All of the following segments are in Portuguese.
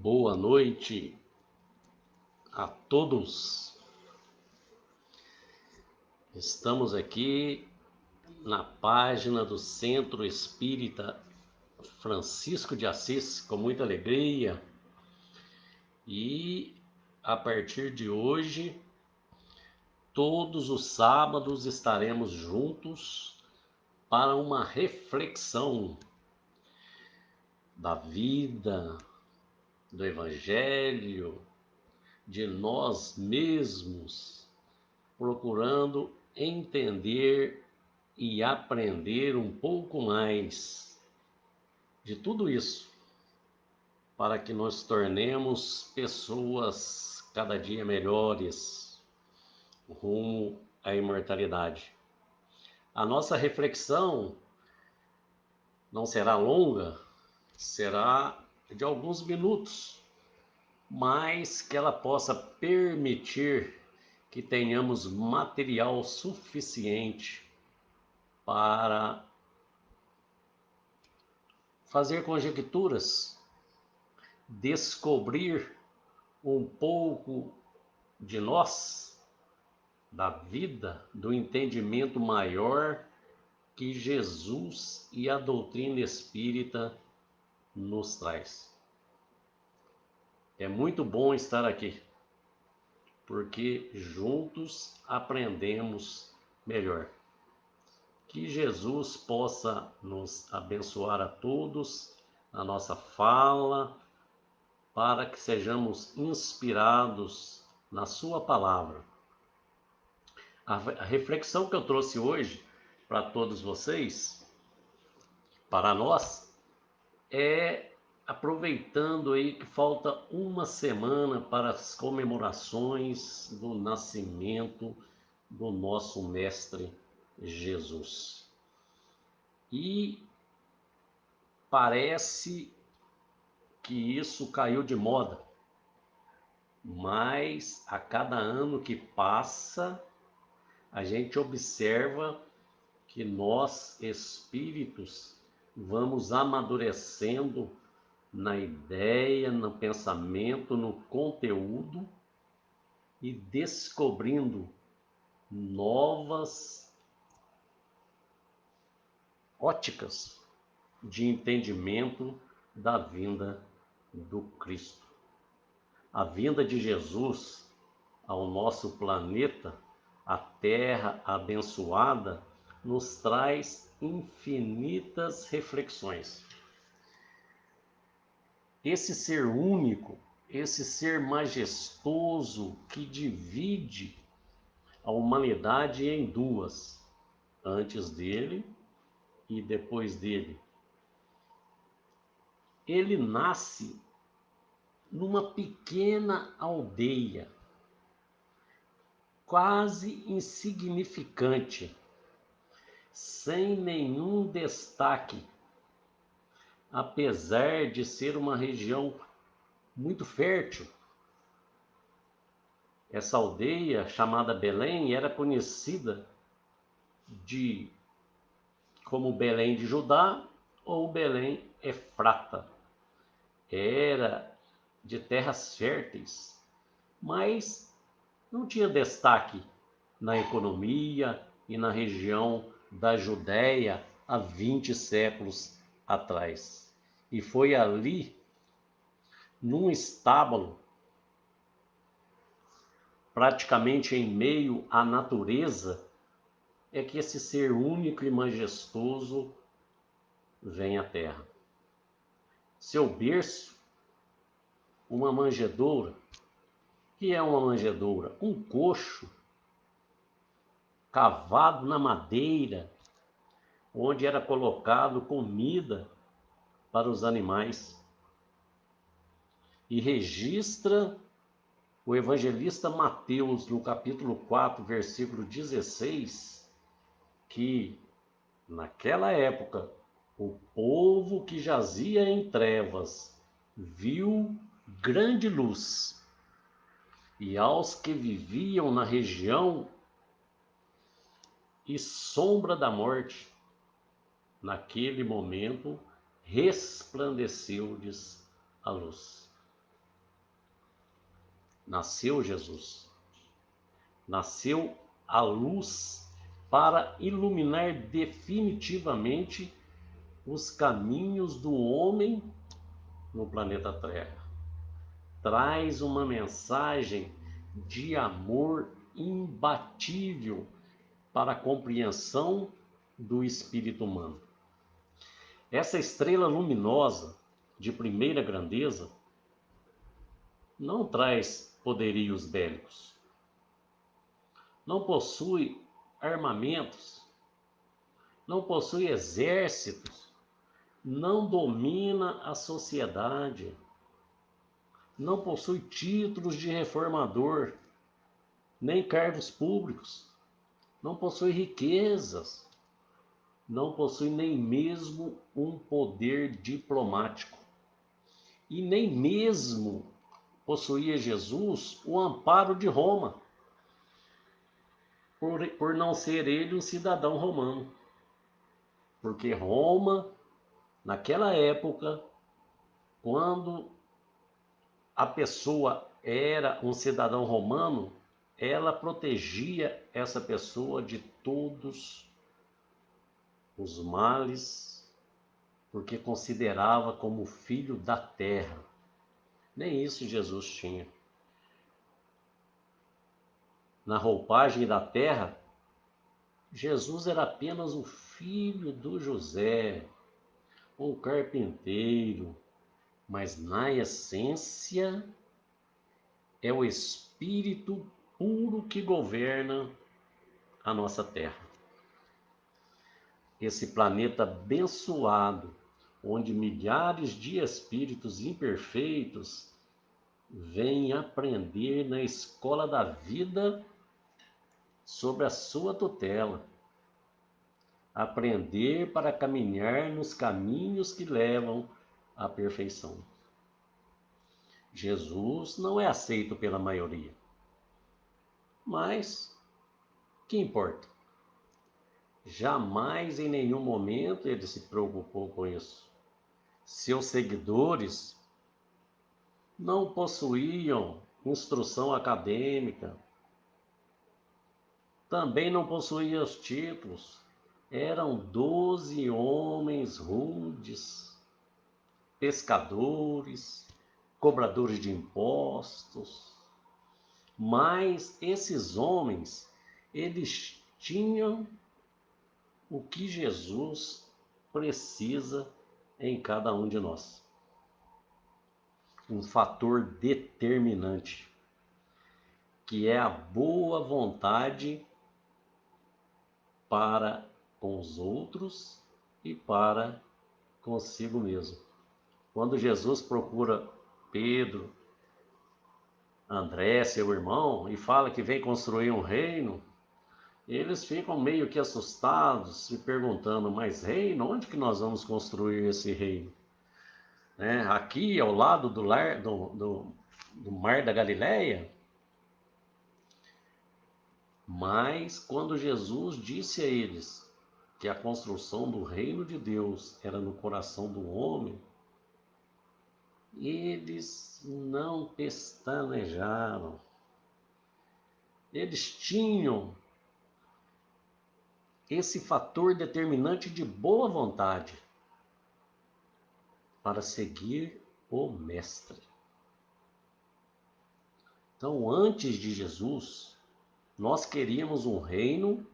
Boa noite a todos. Estamos aqui na página do Centro Espírita Francisco de Assis com muita alegria e a partir de hoje, todos os sábados estaremos juntos para uma reflexão da vida, do Evangelho, de nós mesmos, procurando entender e aprender um pouco mais de tudo isso, para que nos tornemos pessoas cada dia melhores, rumo à imortalidade. A nossa reflexão não será longa, será de alguns minutos, mas que ela possa permitir que tenhamos material suficiente para fazer conjecturas, descobrir um pouco de nós, da vida, do entendimento maior que Jesus e a doutrina espírita nos traz. É muito bom estar aqui, porque juntos aprendemos melhor. Que Jesus possa nos abençoar a todos na nossa fala, para que sejamos inspirados na sua palavra. A reflexão que eu trouxe hoje para todos vocês, para nós, é aproveitando aí que falta uma semana para as comemorações do nascimento do nosso Mestre Jesus. E parece que isso caiu de moda, mas a cada ano que passa, a gente observa que nós, espíritos, vamos amadurecendo na ideia, no pensamento, no conteúdo e descobrindo novas óticas de entendimento da vinda do Cristo. A vinda de Jesus ao nosso planeta, a Terra abençoada, nos traz infinitas reflexões. Esse ser único, esse ser majestoso que divide a humanidade em duas, antes dele e depois dele. Ele nasce numa pequena aldeia, quase insignificante, sem nenhum destaque, apesar de ser uma região muito fértil. Essa aldeia, chamada Belém, era conhecida como Belém de Judá ou Belém Efrata. Era de terras férteis, mas não tinha destaque na economia e na região da Judéia há 20 séculos atrás. E foi ali, num estábulo, praticamente em meio à natureza, é que esse ser único e majestoso vem à Terra. Seu berço, uma manjedoura. O que é uma manjedoura? Um coxo cavado na madeira, onde era colocado comida para os animais. E registra o evangelista Mateus, no capítulo 4, versículo 16, que naquela época o povo que jazia em trevas viu grande luz, e aos que viviam na região e sombra da morte, naquele momento resplandeceu-lhes a luz. nasceu Jesus. Nasceu a luz para iluminar definitivamente os caminhos do homem no planeta Terra. Traz uma mensagem de amor imbatível para a compreensão do espírito humano. Essa estrela luminosa de primeira grandeza não traz poderios bélicos, não possui armamentos, não possui exércitos, não domina a sociedade, não possui títulos de reformador, nem cargos públicos, não possui riquezas, não possui nem mesmo um poder diplomático. E nem mesmo possuía Jesus o amparo de Roma, por não ser ele um cidadão romano. Porque Roma, naquela época, quando a pessoa era um cidadão romano, ela protegia essa pessoa de todos os males, porque considerava como filho da terra. Nem isso Jesus tinha. Na roupagem da terra, Jesus era apenas o filho do José, um carpinteiro, mas na essência é o Espírito puro que governa a nossa terra. Esse planeta abençoado, onde milhares de espíritos imperfeitos vêm aprender na escola da vida sobre a sua tutela. Aprender para caminhar nos caminhos que levam à perfeição. Jesus não é aceito pela maioria. Mas, que importa? Jamais em nenhum momento ele se preocupou com isso. Seus seguidores não possuíam instrução acadêmica, também não possuíam os títulos. Eram 12 homens rudes, pescadores, cobradores de impostos. Mas esses homens, eles tinham o que Jesus precisa em cada um de nós. Um fator determinante, que é a boa vontade para com os outros e para consigo mesmo. Quando Jesus procura Pedro, André, seu irmão, e fala que vem construir um reino, eles ficam meio que assustados, se perguntando, mas reino? Onde que nós vamos construir esse reino? Aqui, ao lado do Mar da Galileia? Mas quando Jesus disse a eles que a construção do reino de Deus era no coração do homem, eles não pestanejaram. Eles tinham esse fator determinante de boa vontade para seguir o Mestre. Então, antes de Jesus, nós queríamos um reino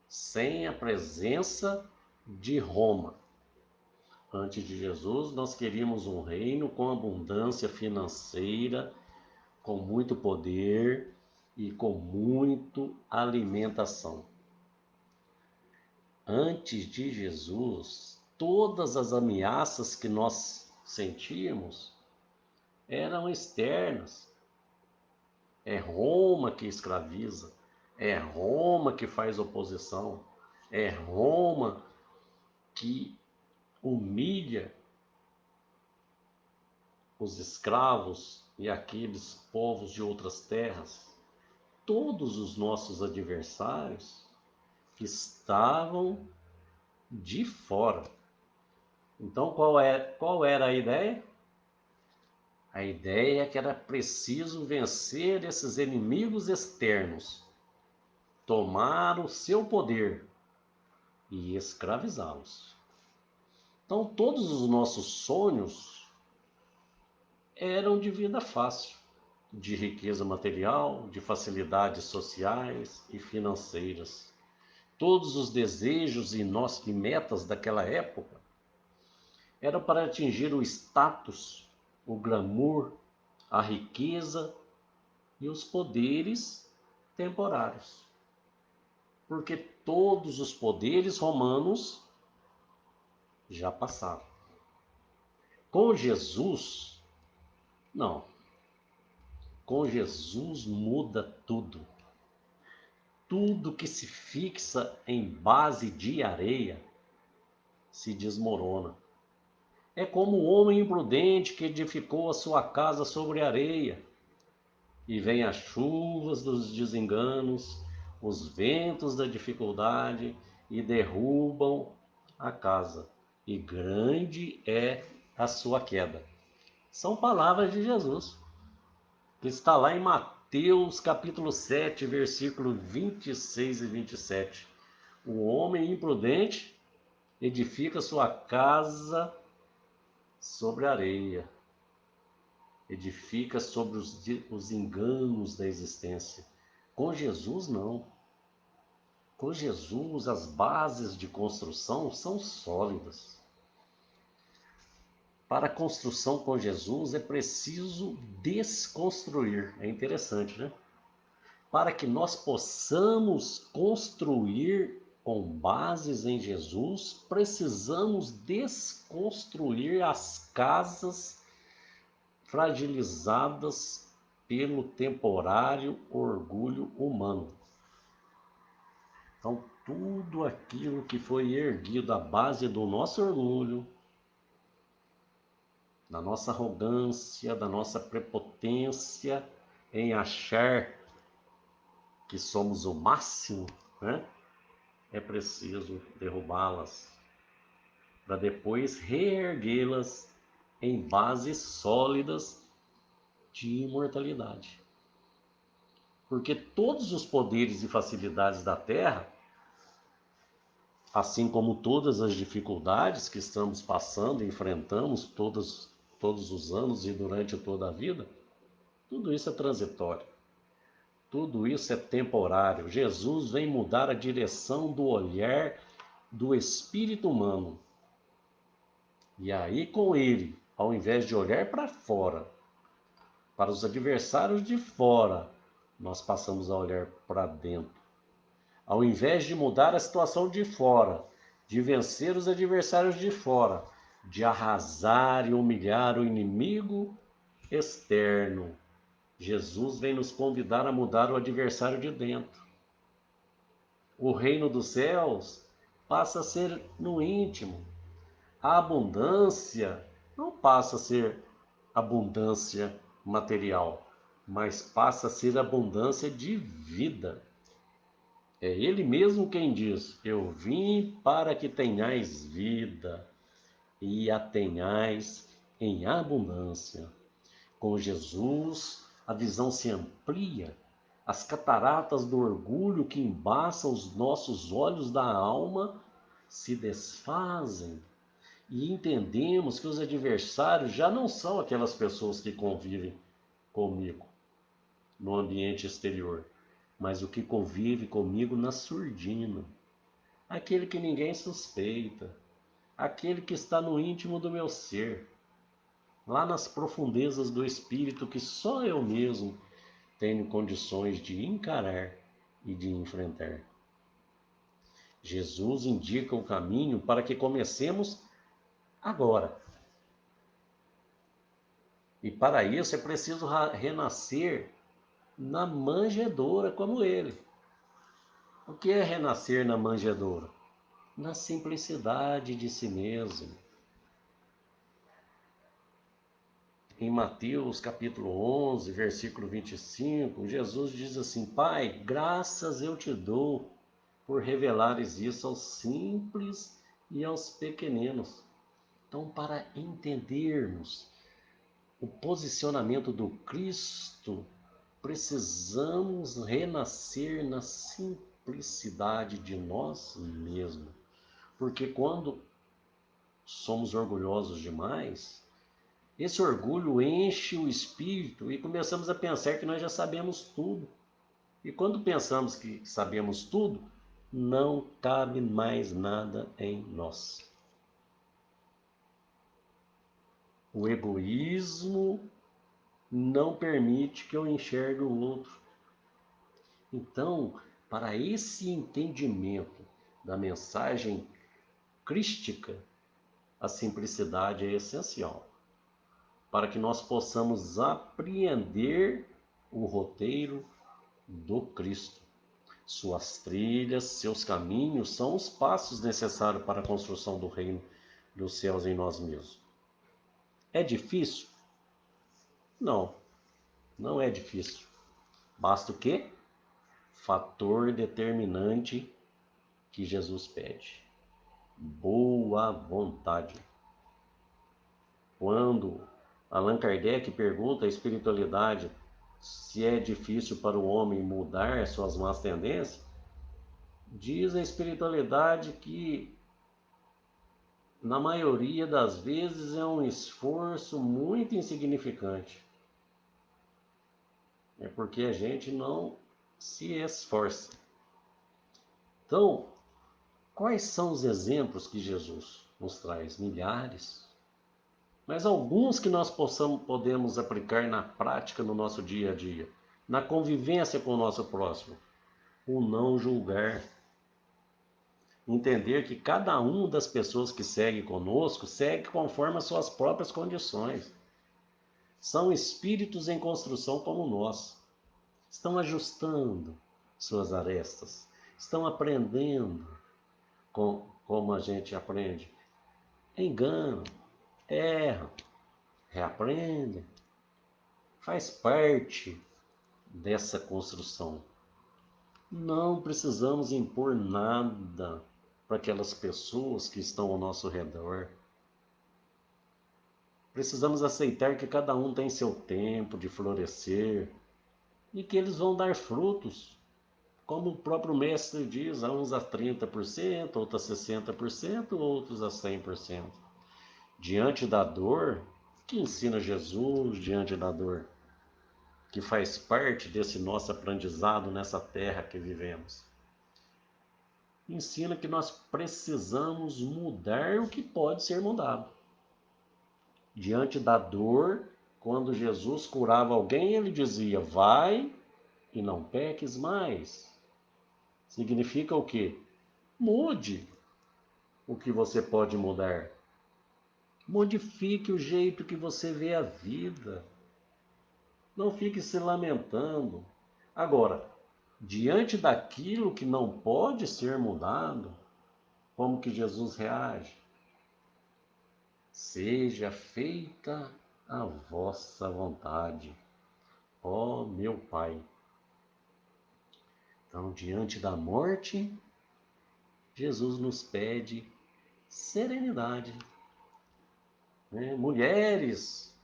sem a presença de Roma. Antes de Jesus, nós queríamos um reino com abundância financeira, com muito poder e com muito alimentação. Antes de Jesus, todas as ameaças que nós sentíamos eram externas. É Roma que escraviza, é Roma que faz oposição, é Roma que humilha os escravos e aqueles povos de outras terras. Todos os nossos adversários estavam de fora. Então, qual era a ideia? A ideia é que era preciso vencer esses inimigos externos, tomar o seu poder e escravizá-los. Então, todos os nossos sonhos eram de vida fácil, de riqueza material, de facilidades sociais e financeiras. Todos os desejos e metas daquela época eram para atingir o status, o glamour, a riqueza e os poderes temporários. Porque todos os poderes romanos já passaram. Com Jesus, não. Com Jesus muda tudo. Tudo que se fixa em base de areia se desmorona. É como o homem imprudente que edificou a sua casa sobre areia. E vêm as chuvas dos desenganos, os ventos da dificuldade e derrubam a casa. E grande é a sua queda. São palavras de Jesus, que está lá em Mateus capítulo 7, versículo 26 e 27. O homem imprudente edifica sua casa sobre areia, edifica sobre os enganos da existência. Com Jesus, não. Com Jesus, as bases de construção são sólidas. Para a construção com Jesus é preciso desconstruir. É interessante, né? Para que nós possamos construir com bases em Jesus, precisamos desconstruir as casas fragilizadas pelo temporário orgulho humano. Então, tudo aquilo que foi erguido à base do nosso orgulho, da nossa arrogância, da nossa prepotência em achar que somos o máximo, né? É preciso derrubá-las para depois reerguê-las em bases sólidas de imortalidade. Porque todos os poderes e facilidades da Terra, assim como todas as dificuldades que estamos passando, enfrentamos todos os anos e durante toda a vida, tudo isso é transitório. Tudo isso é temporário. Jesus vem mudar a direção do olhar do espírito humano. E aí, com ele, ao invés de olhar para fora, para os adversários de fora, nós passamos a olhar para dentro. Ao invés de mudar a situação de fora, de vencer os adversários de fora, de arrasar e humilhar o inimigo externo, Jesus vem nos convidar a mudar o adversário de dentro. O reino dos céus passa a ser no íntimo. A abundância não passa a ser abundância material, mas passa a ser abundância de vida. É Ele mesmo quem diz: eu vim para que tenhais vida e a tenhais em abundância. Com Jesus, a visão se amplia, as cataratas do orgulho que embaçam os nossos olhos da alma se desfazem e entendemos que os adversários já não são aquelas pessoas que convivem comigo no ambiente exterior, mas o que convive comigo na surdina, aquele que ninguém suspeita, aquele que está no íntimo do meu ser, lá nas profundezas do espírito que só eu mesmo tenho condições de encarar e de enfrentar. Jesus indica o caminho para que comecemos agora. E para isso é preciso renascer na manjedoura como ele. O que é renascer na manjedoura? Na simplicidade de si mesmo. Em Mateus capítulo 11, versículo 25, Jesus diz assim: Pai, graças eu te dou por revelares isso aos simples e aos pequeninos. Então, para entendermos o posicionamento do Cristo, precisamos renascer na simplicidade de nós mesmos. Porque quando somos orgulhosos demais, esse orgulho enche o espírito e começamos a pensar que nós já sabemos tudo. E quando pensamos que sabemos tudo, não cabe mais nada em nós. O egoísmo não permite que eu enxergue o outro. Então, para esse entendimento da mensagem crística, a simplicidade é essencial, para que nós possamos apreender o roteiro do Cristo. Suas trilhas, seus caminhos são os passos necessários para a construção do reino dos céus em nós mesmos. É difícil? Não, não é difícil. Basta o quê? Fator determinante que Jesus pede: boa vontade. Quando Allan Kardec pergunta à espiritualidade se é difícil para o homem mudar suas más tendências, diz a espiritualidade que na maioria das vezes é um esforço muito insignificante. É porque a gente não se esforça. Então, quais são os exemplos que Jesus nos traz? Milhares. Mas alguns que nós podemos aplicar na prática no nosso dia a dia, na convivência com o nosso próximo. O não julgar. Entender que cada uma das pessoas que segue conosco segue conforme as suas próprias condições. São espíritos em construção como nós. Estão ajustando suas arestas. Estão aprendendo como a gente aprende. Enganam, erram, reaprendem. Faz parte dessa construção. Não precisamos impor nada para aquelas pessoas que estão ao nosso redor. Precisamos aceitar que cada um tem seu tempo de florescer e que eles vão dar frutos, como o próprio mestre diz, uns a 30%, outros a 60%, outros a 100%. Diante da dor, que ensina Jesus diante da dor, que faz parte desse nosso aprendizado nessa terra que vivemos. Ensina que nós precisamos mudar o que pode ser mudado. Diante da dor, quando Jesus curava alguém, ele dizia: vai e não peques mais. Significa o quê? Mude o que você pode mudar. Modifique o jeito que você vê a vida. Não fique se lamentando. Agora, diante daquilo que não pode ser mudado, como que Jesus reage? Seja feita a vossa vontade, ó meu Pai. Então, diante da morte, Jesus nos pede serenidade. Mulheres,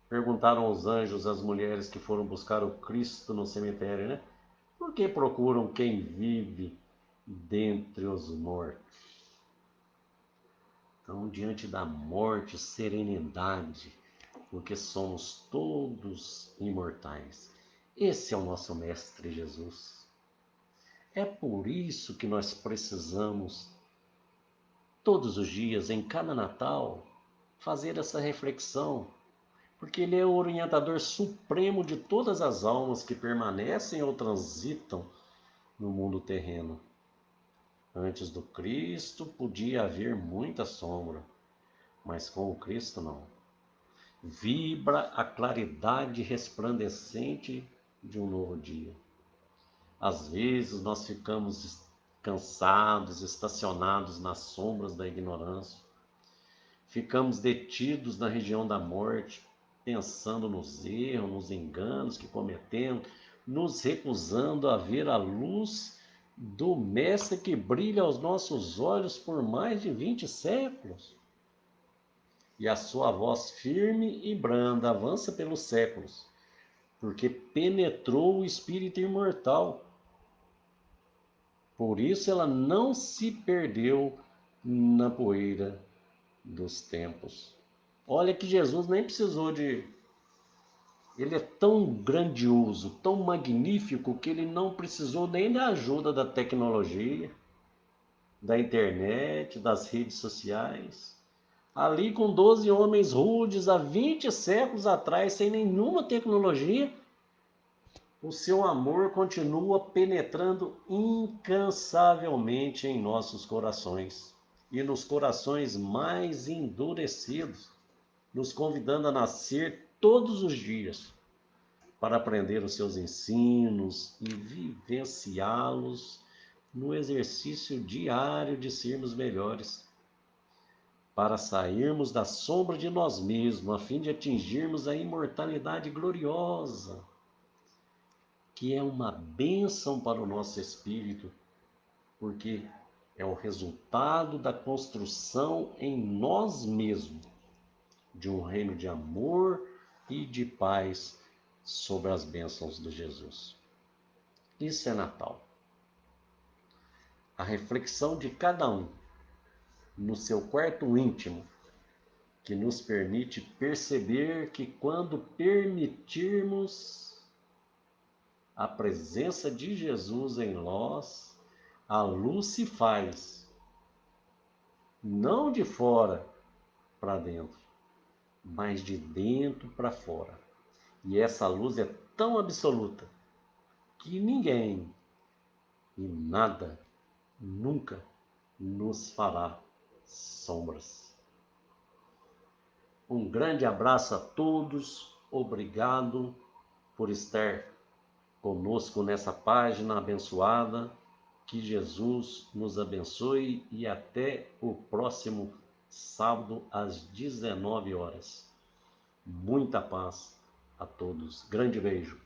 perguntaram aos anjos, as mulheres que foram buscar o Cristo no cemitério, né? Por que procuram quem vive dentre os mortos? Então, diante da morte, serenidade, porque somos todos imortais. Esse é o nosso Mestre Jesus. É por isso que nós precisamos, todos os dias, em cada Natal, fazer essa reflexão, porque Ele é o orientador supremo de todas as almas que permanecem ou transitam no mundo terreno. Antes do Cristo podia haver muita sombra, mas com o Cristo não. Vibra a claridade resplandecente de um novo dia. Às vezes nós ficamos cansados, estacionados nas sombras da ignorância. Ficamos detidos na região da morte, pensando nos erros, nos enganos que cometemos, nos recusando a ver a luz do Mestre que brilha aos nossos olhos por mais de 20 séculos. e a sua voz firme e branda avança pelos séculos, porque penetrou o espírito imortal. Por isso ela não se perdeu na poeira dos tempos. Olha que Jesus nem precisou de. Ele é tão grandioso, tão magnífico, que ele não precisou nem da ajuda da tecnologia, da internet, das redes sociais. Ali com 12 homens rudes há 20 séculos atrás, sem nenhuma tecnologia, o seu amor continua penetrando incansavelmente em nossos corações e nos corações mais endurecidos, nos convidando a nascer todos os dias para aprender os seus ensinos e vivenciá-los no exercício diário de sermos melhores, para sairmos da sombra de nós mesmos, a fim de atingirmos a imortalidade gloriosa, que é uma bênção para o nosso espírito, porque é o resultado da construção em nós mesmos de um reino de amor e de paz sobre as bênçãos de Jesus. Isso é Natal. A reflexão de cada um no seu quarto íntimo, que nos permite perceber que quando permitirmos a presença de Jesus em nós, a luz se faz, não de fora para dentro, mas de dentro para fora. E essa luz é tão absoluta que ninguém e nada nunca nos fará sombras. Um grande abraço a todos, obrigado por estar conosco nessa página abençoada. Que Jesus nos abençoe e até o próximo sábado às 19 horas. Muita paz a todos. Grande beijo.